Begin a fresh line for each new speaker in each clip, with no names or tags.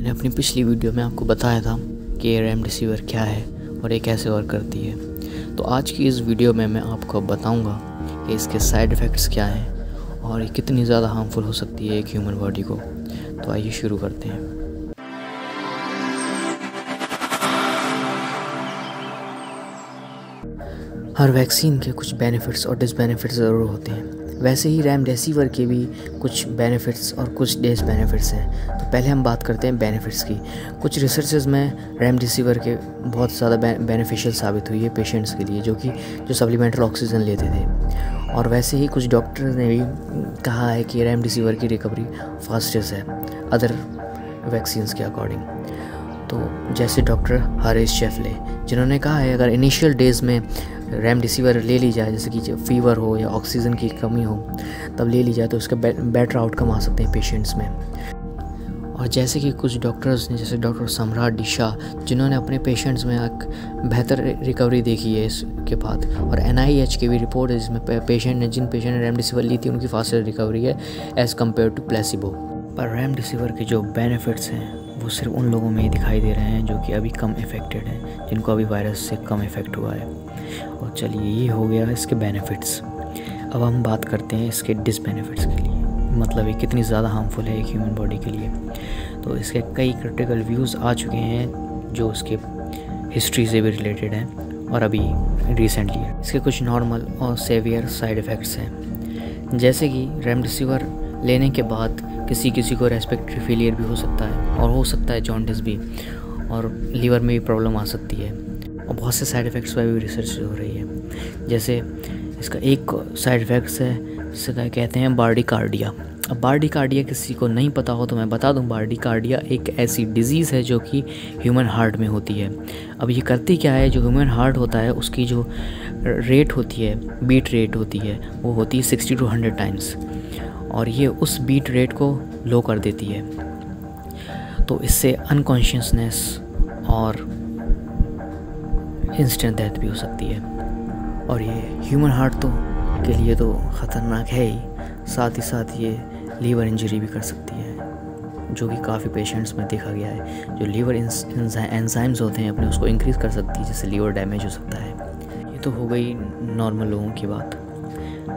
मैंने अपनी पिछली वीडियो में आपको बताया था कि ये रेमडेसिविर क्या है और ये कैसे वर्क करती है। तो आज की इस वीडियो में मैं आपको बताऊंगा कि इसके साइड इफ़ेक्ट्स क्या हैं और ये कितनी ज़्यादा हार्मफुल हो सकती है एक ह्यूमन बॉडी को। तो आइए शुरू करते हैं। हर वैक्सीन के कुछ बेनिफिट्स और डिसबेनिफिट्स ज़रूर होते हैं। वैसे ही रेमडेसिविर के भी कुछ बेनिफिट्स और कुछ डिसबेनिफिट्स हैं। तो पहले हम बात करते हैं बेनिफिट्स की। कुछ रिसर्चेस में रेमडेसिविर के बहुत ज़्यादा बेनिफिशियल साबित हुई है पेशेंट्स के लिए जो सप्लीमेंट्री ऑक्सीजन लेते थे। और वैसे ही कुछ डॉक्टर्स ने भी कहा है कि रेमडेसिविर की रिकवरी फास्टेस्ट है अदर वैक्सीन्स के अकॉर्डिंग। तो जैसे डॉक्टर हरीश शेफले जिन्होंने कहा है अगर इनिशियल डेज़ में रेमडेसिविर ले ली जाए, जैसे कि फीवर हो या ऑक्सीजन की कमी हो, तब ले ली जाए तो उसका बेटर आउटकम आ सकते हैं पेशेंट्स में। और जैसे कि कुछ डॉक्टर्स ने, जैसे डॉक्टर सम्राट डी शाह, जिन्होंने अपने पेशेंट्स में एक बेहतर रिकवरी देखी है इसके बाद। और NIH की भी रिपोर्ट है जिसमें जिन पेशेंट ने रेमडेसिविर ली थी उनकी फास्टर रिकवरी है एज़ कम्पेयर टू प्लेसिबो। पर रेमडेसिविर के जो बेनिफिट्स हैं वो सिर्फ उन लोगों में ही दिखाई दे रहे हैं जो कि अभी कम इफ़ेक्टेड हैं, जिनको अभी वायरस से कम इफ़ेक्ट हुआ है। और चलिए, ये हो गया इसके बेनिफिट्स। अब हम बात करते हैं इसके डिसबेनिफिट्स के लिए, मतलब ये कितनी ज़्यादा हार्मफुल है एक ह्यूमन बॉडी के लिए। तो इसके कई क्रिटिकल व्यूज़ आ चुके हैं जो उसके हिस्ट्री से भी रिलेटेड हैं और अभी रिसेंटली है। इसके कुछ नॉर्मल और सेवियर साइड इफ़ेक्ट्स हैं, जैसे कि रेमडेसिविर लेने के बाद किसी को रेस्पिरेटरी फेलियर भी हो सकता है और हो सकता है जॉन्डिस भी, और लीवर में भी प्रॉब्लम आ सकती है। और बहुत से साइड इफ़ेक्ट्स पर भी रिसर्च हो रही है। जैसे इसका एक साइड इफ़ेक्ट्स है जिसे कहते हैं बार्डिकार्डिया। अब बार्डिकार्डिया किसी को नहीं पता हो तो मैं बता दूं, बार्डिकार्डिया एक ऐसी डिज़ीज़ है जो कि ह्यूमन हार्ट में होती है। अब ये करती क्या है, जो ह्यूमन हार्ट होता है उसकी जो रेट होती है, बीट रेट होती है, वो होती है 60 to 100 टाइम्स, और ये उस बीट रेट को लो कर देती है। तो इससे अनकॉन्शियसनेस और इंस्टेंट डेथ भी हो सकती है। और ये ह्यूमन हार्ट के लिए तो ख़तरनाक है ही, साथ ही साथ ये लीवर इंजरी भी कर सकती है, जो कि काफ़ी पेशेंट्स में देखा गया है। जो लीवर एंजाइम्स होते हैं अपने, उसको इंक्रीज़ कर सकती है, जिससे लीवर डैमेज हो सकता है। ये तो हो गई नॉर्मल लोगों की बात।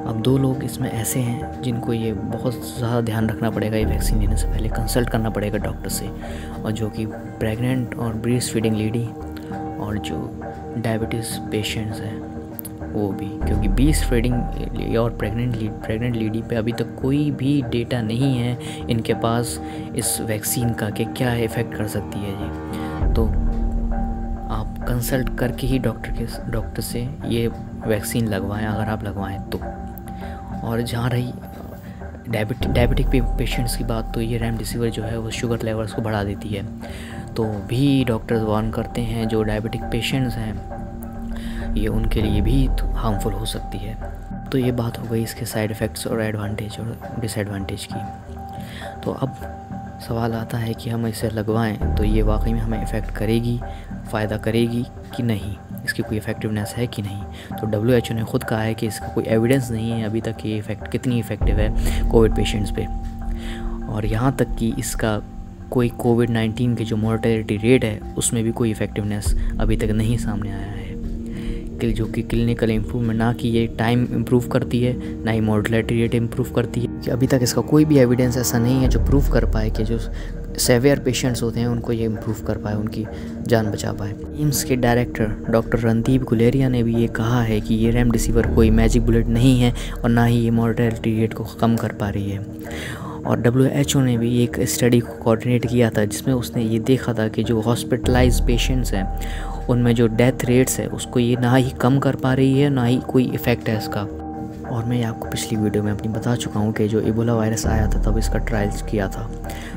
अब दो लोग इसमें ऐसे हैं जिनको ये बहुत ज़्यादा ध्यान रखना पड़ेगा, ये वैक्सीन लेने से पहले कंसल्ट करना पड़ेगा डॉक्टर से, और जो कि प्रेग्नेंट और ब्रेस्ट फीडिंग लेडी और जो डायबिटीज़ पेशेंट्स हैं वो भी, क्योंकि ब्रेस्ट फीडिंग और प्रेग्नेंट लेडी पे अभी तक कोई भी डेटा नहीं है इनके पास इस वैक्सीन का कि क्या इफ़ेक्ट कर सकती है जी। तो आप कंसल्ट करके ही डॉक्टर से ये वैक्सीन लगवाएं अगर आप लगवाएं तो। और जहाँ रही डायबिटिक पेशेंट्स की बात, तो ये रेमडेसिविर जो है वो शुगर लेवल्स को बढ़ा देती है। तो भी डॉक्टर्स वार्न करते हैं जो डायबिटिक पेशेंट्स हैं, ये उनके लिए भी हार्मफुल हो सकती है। तो ये बात हो गई इसके साइड इफ़ेक्ट्स और एडवांटेज और डिसएडवांटेज की। तो अब सवाल आता है कि हम इसे लगवाएं तो ये वाकई में हमें इफ़ेक्ट करेगी, फ़ायदा करेगी कि नहीं, इसकी कोई इफ़ेक्टिवनेस है कि नहीं। तो WHO ने खुद कहा है कि इसका कोई एविडेंस नहीं है अभी तक कि ये कितनी इफ़ेक्टिव है कोविड पेशेंट्स पे। और यहाँ तक कि इसका कोई कोविड-19 के जो मोर्टेलिटी रेट है उसमें भी कोई इफ़ेक्टिवनेस अभी तक नहीं सामने आया है, जो कि क्लिनिकल इम्प्रूवमेंट, ना कि ये टाइम इम्प्रूव करती है, ना ही मोर्टेलिटी रेट इम्प्रूव करती है। कि अभी तक इसका कोई भी एविडेंस ऐसा नहीं है जो प्रूव कर पाए कि जो सेवियर पेशेंट्स होते हैं उनको ये इम्प्रूव कर पाए, उनकी जान बचा पाए। एम्स के डायरेक्टर डॉक्टर रणदीप गुलेरिया ने भी ये कहा है कि ये रेमडेसिविर कोई मैजिक बुलेट नहीं है और ना ही ये मोर्टेलिटी रेट को कम कर पा रही है। और WHO ने भी एक स्टडी को कोऑर्डिनेट किया था जिसमें उसने ये देखा था कि जो हॉस्पिटलाइज पेशेंट्स हैं उनमें जो डेथ रेट्स है उसको ये ना ही कम कर पा रही है, ना ही कोई इफ़ेक्ट है इसका। और मैं आपको पिछली वीडियो में अपनी बता चुका हूँ कि जो इबोला वायरस आया था तब इसका ट्रायल्स किया था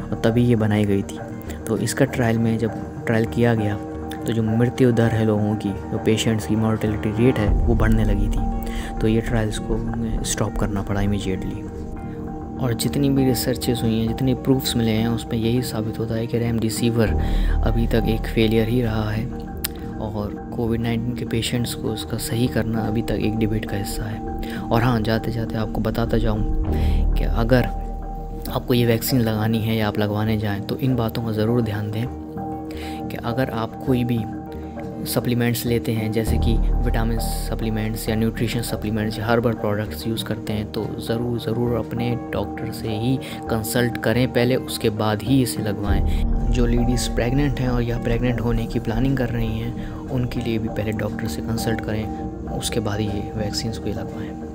और तभी ये बनाई गई थी। तो इसका ट्रायल में जब ट्रायल किया गया तो जो मृत्यु दर है लोगों की, जो पेशेंट्स की मॉर्टेलिटी रेट है वो बढ़ने लगी थी। तो ये ट्रायल्स को स्टॉप करना पड़ा इमीडिएटली। और जितनी भी रिसर्चेस हुई हैं, जितने प्रूफ्स मिले हैं, उसमें यही साबित होता है कि रेमडेसिविर अभी तक एक फेलियर ही रहा है और कोविड-19 के पेशेंट्स को उसका सही करना अभी तक एक डिबेट का हिस्सा है। और हाँ, जाते जाते आपको बताता जाऊँ कि अगर आपको ये वैक्सीन लगानी है या आप लगवाने जाएं तो इन बातों का ज़रूर ध्यान दें कि अगर आप कोई भी सप्लीमेंट्स लेते हैं, जैसे कि विटामिन सप्लीमेंट्स या न्यूट्रिशन सप्लीमेंट्स या हर्बल प्रोडक्ट्स यूज़ करते हैं, तो ज़रूर अपने डॉक्टर से ही कंसल्ट करें पहले, उसके बाद ही इसे लगवाएं। जो लेडीज़ प्रेग्नेंट हैं और या प्रेग्नेंट होने की प्लानिंग कर रही हैं, उनके लिए भी पहले डॉक्टर से कंसल्ट करें, उसके बाद ही ये वैक्सीन को लगवाएं।